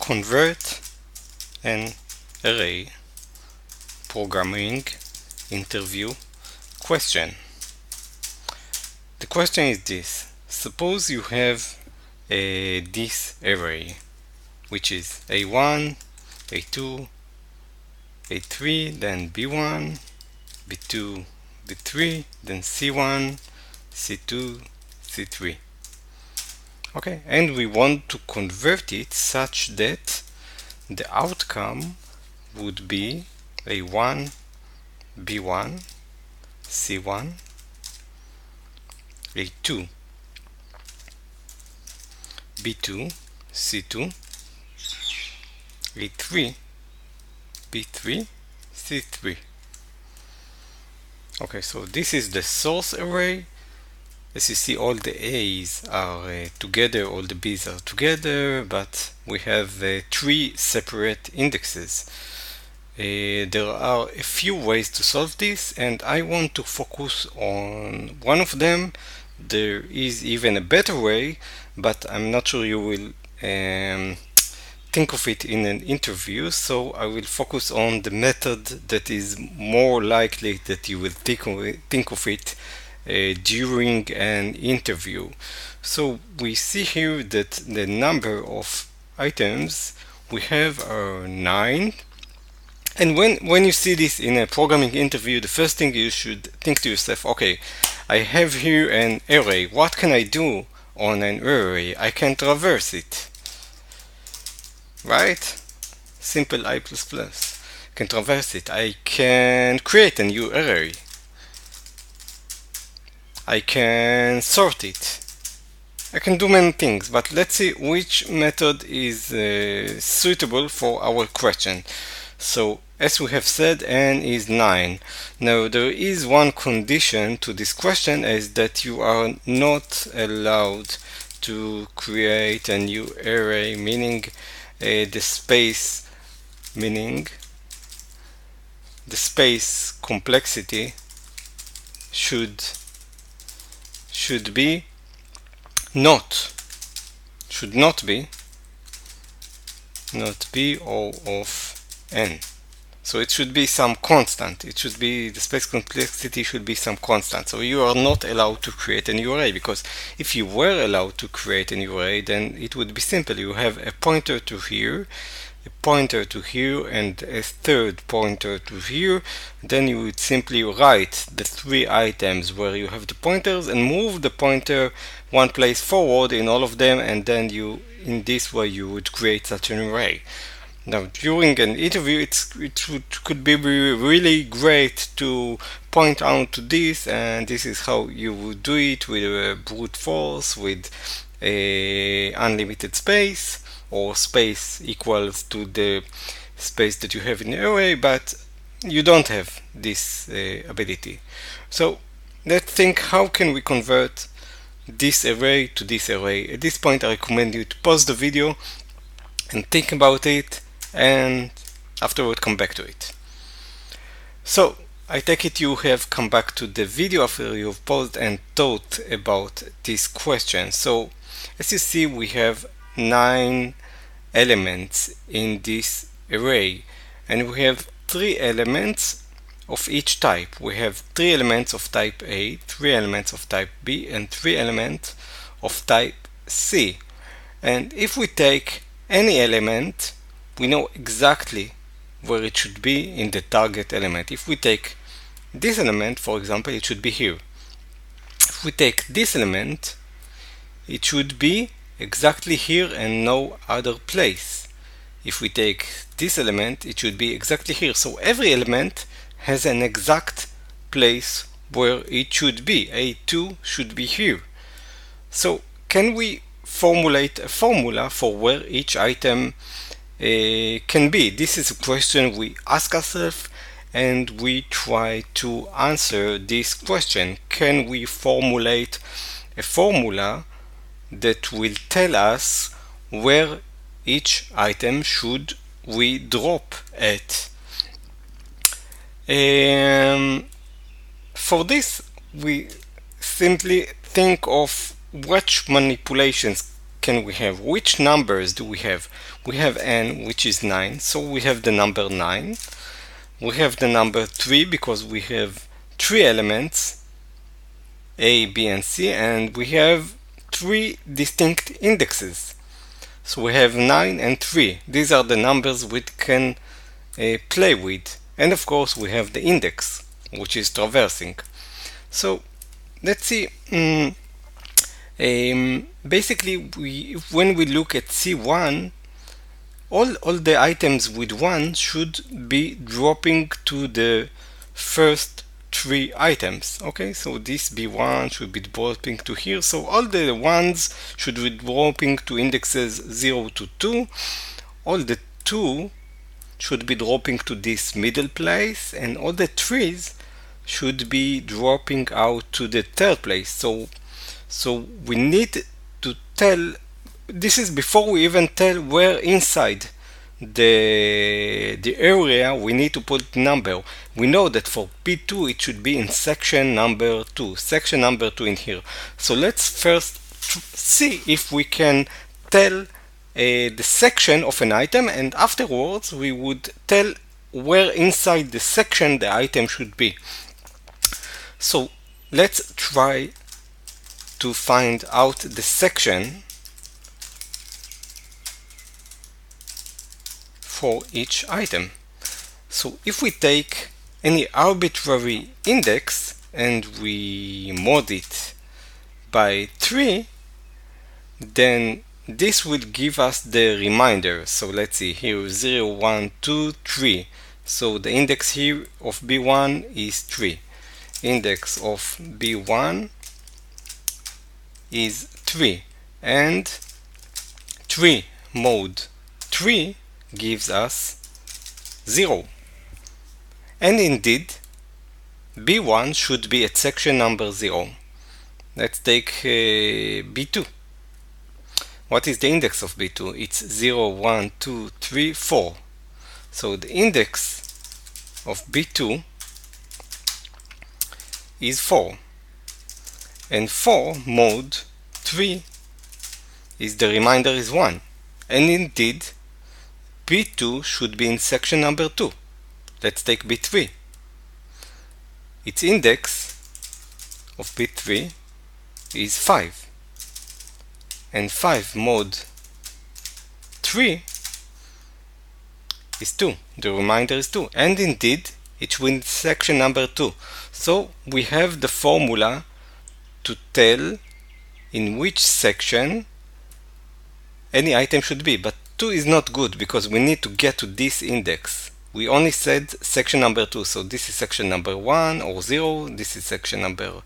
convert an array programming interview question. The question is this: suppose you have this array, which is A1, A2, A3, then B1, B2, B3, then C1, C2, C3. Okay, and we want to convert it such that the outcome would be A1, B1, C1, A2, B2, C2, A3, B3, C3. Okay, so this is the source array. As you see, all the A's are together, all the B's are together, but we have 3 separate indexes. There are a few ways to solve this, and I want to focus on one of them. There is even a better way, but I'm not sure you will think of it in an interview, so I will focus on the method that is more likely that you will think of it during an interview. So we see here that the number of items we have are 9. And when you see this in a programming interview, the first thing you should think to yourself, okay, I have here an array. What can I do on an array? I can traverse it. Right? Simple I++. Can traverse it. I can create a new array. I can sort it. I can do many things, but let's see which method is suitable for our question. So, as we have said, n is 9. Now, there is one condition to this question, is that you are not allowed to create a new array, meaning the space complexity should not be O of n. So it should be some constant. It should be, the space complexity should be some constant. So you are not allowed to create a new array, because if you were allowed to create a new array, then it would be simple. You have a pointer to here, a pointer to here, and a third pointer to here. Then you would simply write the 3 items where you have the pointers and move the pointer one place forward in all of them, and then in this way you would create such an array. Now, during an interview, it could be really great to point out to this, and this is how you would do it with a brute force, with a unlimited space, or space equals to the space that you have in the array, but you don't have this ability. So let's think, how can we convert this array to this array? At this point, I recommend you to pause the video and think about it, and afterward come back to it. So I take it you have come back to the video after you've paused and thought about this question. So as you see, we have 9 elements in this array, and we have 3 elements of each type. We have 3 elements of type A, 3 elements of type B, and 3 elements of type C. And if we take any element, we know exactly where it should be in the target element. If we take this element, for example, it should be here. If we take this element, it should be exactly here and no other place. If we take this element, it should be exactly here. So every element has an exact place where it should be. A2 should be here. So can we formulate a formula for where each item can be? This is a question we ask ourselves, and we try to answer this question. Can we formulate a formula that will tell us where each item should we drop at? For this, we simply think of which manipulations can we have? Which numbers do we have? We have n, which is 9, so we have the number 9. We have the number 3 because we have 3 elements, A, B, and C, and we have 3 distinct indexes. So we have 9 and 3. These are the numbers we can play with. And of course we have the index, which is traversing. So let's see. Basically, when we look at C1, all the items with 1 should be dropping to the first 3 items. Okay, so this B1 should be dropping to here. So all the 1s should be dropping to indexes 0 to 2. All the 2 should be dropping to this middle place, and all the 3s should be dropping out to the third place. So we need to tell, this is before we even tell where inside the area we need to put number. We know that for P2 it should be in section number 2, section number 2 in here. So let's first see if we can tell the section of an item, and afterwards we would tell where inside the section the item should be. So let's try to find out the section for each item. So if we take any arbitrary index and we mod it by 3, then this will give us the reminder. So let's see here, 0, 1, 2, 3. So the index here of B1 is 3. Index of B1 is 3, and 3 mod 3 gives us 0. And indeed, B1 should be at section number 0. Let's take B2. What is the index of B2? It's 0, 1, 2, 3, 4. So the index of B2 is 4. And 4 mod 3 is the reminder is 1. And indeed, B2 should be in section number 2. Let's take B3. Its index of B3 is 5. And 5 mod 3 is 2. The reminder is 2. And indeed, it will be in section number 2. So we have the formula to tell in which section any item should be, but 2 is not good because we need to get to this index. We only said section number 2, so this is section number 1 or 0, this is section number,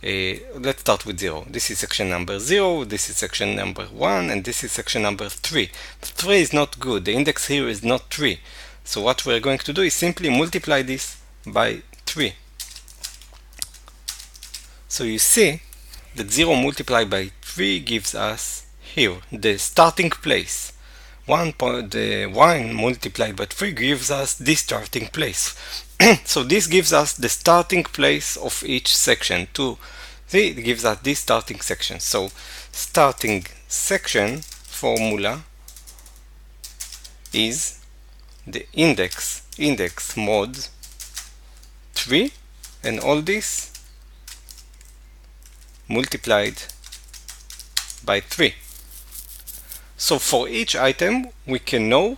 let's start with 0. This is section number 0, this is section number 1, and this is section number 3. 3 is not good, the index here is not 3. So what we're going to do is simply multiply this by 3. So you see that 0 multiplied by 3 gives us here the starting place. 1 multiplied by 3 gives us this starting place. So this gives us the starting place of each section. 2, 3 gives us this starting section. So starting section formula is the index mod 3, and all this multiplied by 3. So for each item we can know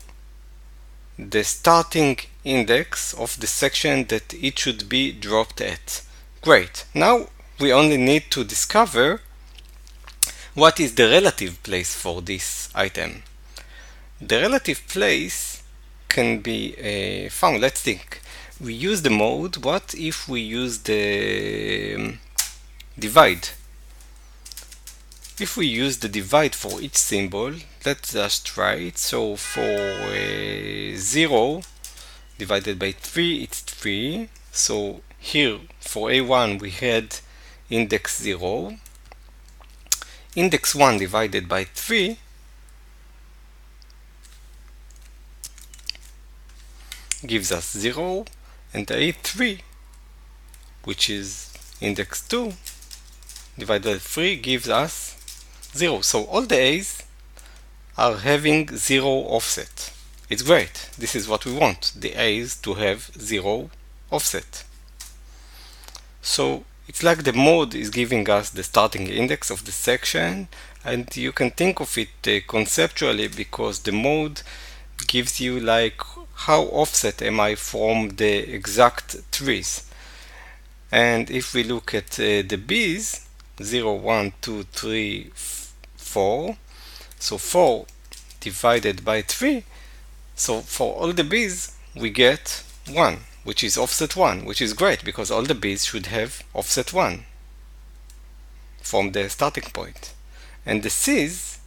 the starting index of the section that it should be dropped at. Great. Now we only need to discover what is the relative place for this item. The relative place can be found. Let's think. We use the mode. What if we use the divide? If we use the divide for each symbol, let's just try it. So for 0 divided by 3, it's 3. So here for A1 we had index 0. Index 1 divided by 3 gives us 0, and A3, which is index 2, divided by 3 gives us 0. So all the A's are having 0 offset. It's great. This is what we want, the A's to have 0 offset. So it's like the mode is giving us the starting index of the section, and you can think of it conceptually, because the mode gives you like how offset am I from the exact trees. And if we look at the B's, 0, 1, 2, 3, 4, so 4 divided by 3, so for all the B's we get 1, which is offset 1, which is great because all the B's should have offset 1 from the starting point. And the C's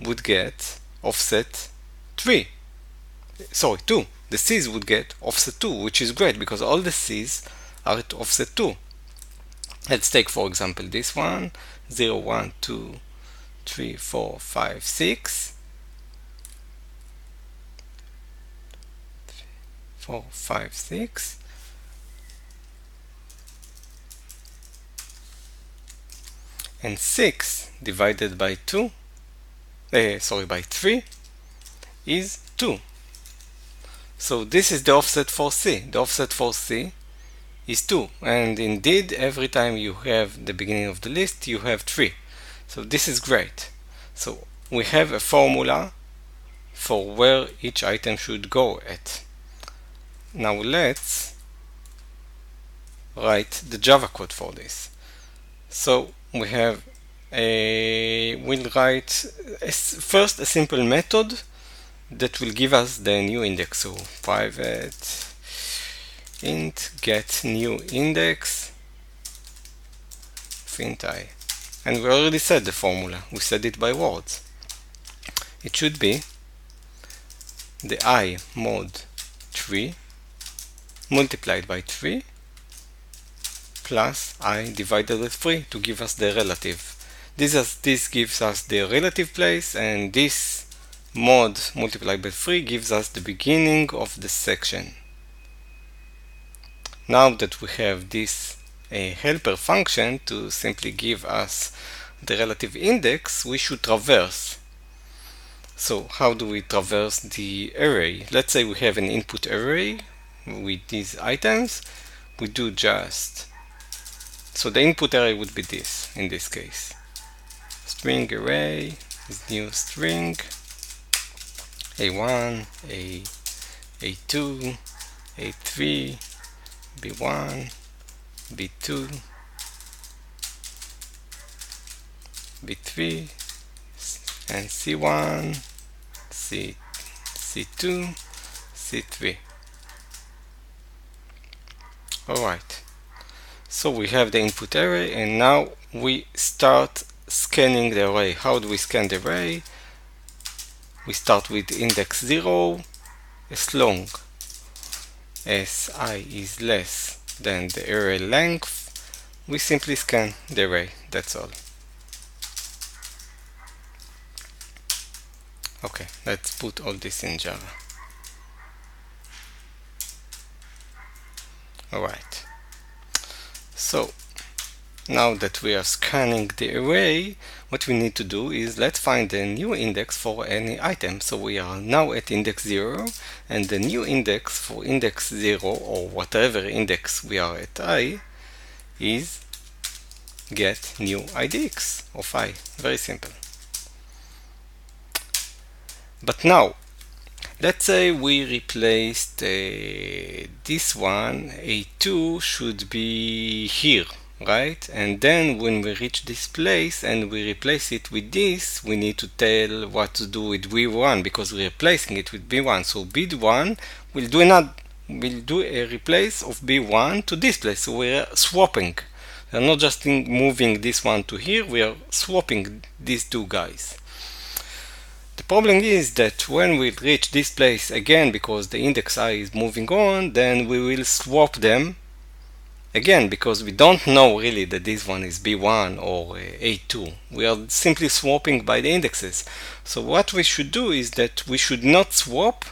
would get offset 2. The C's would get offset 2, which is great because all the C's are at offset 2. Let's take, for example, this one, 0, 1, 2, 3, 4, 5, 6. 4, 5, 6. And 6 divided by 2, by 3 is 2. So this is the offset for C. The offset for C is 2. And indeed, every time you have the beginning of the list, you have 3. So this is great. So we have a formula for where each item should go at. Now let's write the Java code for this. So we have we'll write first a simple method that will give us the new index. So private int get new index of int I. And we already said the formula. We said it by words. It should be the I mod 3 multiplied by 3 plus I divided by 3 to give us the relative. This gives us the relative place, and this mod multiplied by 3 gives us the beginning of the section. Now that we have this helper function to simply give us the relative index, we should traverse. So how do we traverse the array? Let's say we have an input array with these items. We do just, so the input array would be this in this case. String array is new string A1, A2, A3, B1, B2, B3, and C1, C2, C3. Alright, so we have the input array, and now we start scanning the array. How do we scan the array? We start with index 0. As long as I is less than the array length, we simply scan the array. That's all. Okay, let's put all this in Java. Alright, so now that we are scanning the array, what we need to do is let's find a new index for any item. So we are now at index 0, and the new index for index 0, or whatever index we are at I, is get new idx of I. Very simple. But now, let's say we replaced this one, A2 should be here, right? And then when we reach this place and we replace it with this, we need to tell what to do with B1 because we're replacing it with B1. So B1 will do a replace of B1 to this place. So we're swapping. We're not just moving this one to here, we are swapping these two guys. The problem is that when we reach this place again, because the index I is moving on, then we will swap them again, because we don't know really that this one is B1 or A2. We are simply swapping by the indexes. So what we should do is that we should not swap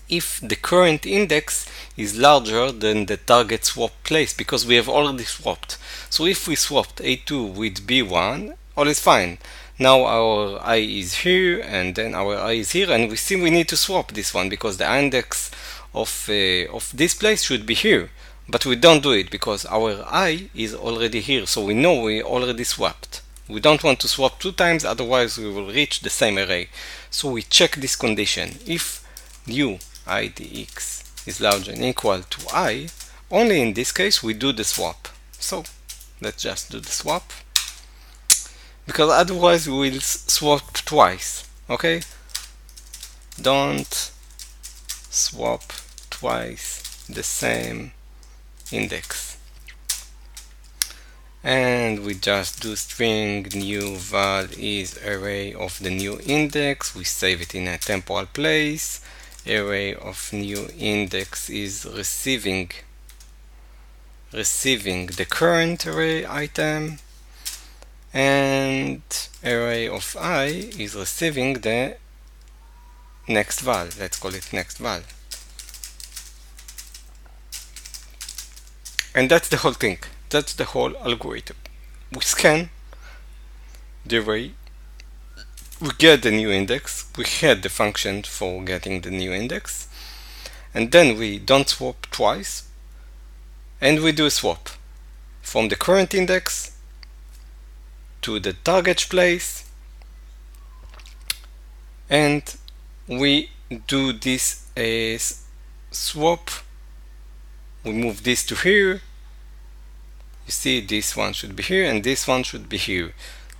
if the current index is larger than the target swap place, because we have already swapped. So if we swapped A2 with B1, all is fine. Now our I is here, and then our I is here, and we see we need to swap this one because the index of this place should be here. But we don't do it because our I is already here, so we know we already swapped. We don't want to swap 2 times, otherwise we will reach the same array. So we check this condition. If new idx is larger than equal to I, only in this case we do the swap. So let's just do the swap, because otherwise we will swap twice. Okay, don't swap twice the same index. And we just do string new val is array of the new index. We save it in a temporal place. Array of new index is receiving the current array item, and array of I is receiving the next val. Let's call it next val. And that's the whole thing. That's the whole algorithm. We scan the array, we get the new index, we had the function for getting the new index, and then we don't swap twice, and we do a swap from the current index to the target place, and we do this as swap. We move this to here. You see, this one should be here and this one should be here.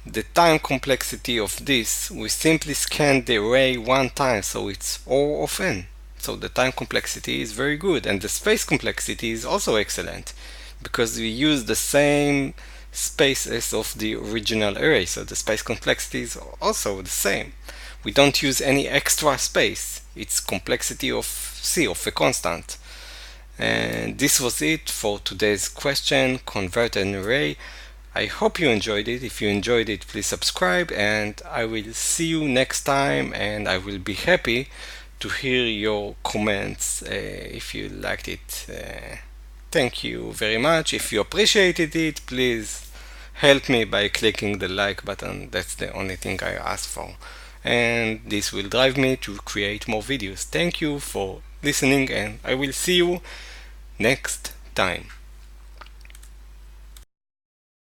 The time complexity of this, we simply scan the array one time, so it's O of n. So the time complexity is very good, and the space complexity is also excellent because we use the same space as of the original array, so the space complexity is also the same. We don't use any extra space. It's complexity of C, of a constant. And this was it for today's question, convert an array. I hope you enjoyed it. If you enjoyed it, please subscribe, and I will see you next time, and I will be happy to hear your comments if you liked it. Thank you very much. If you appreciated it, please help me by clicking the like button. That's the only thing I ask for, and this will drive me to create more videos. Thank you for listening, and I will see you next time.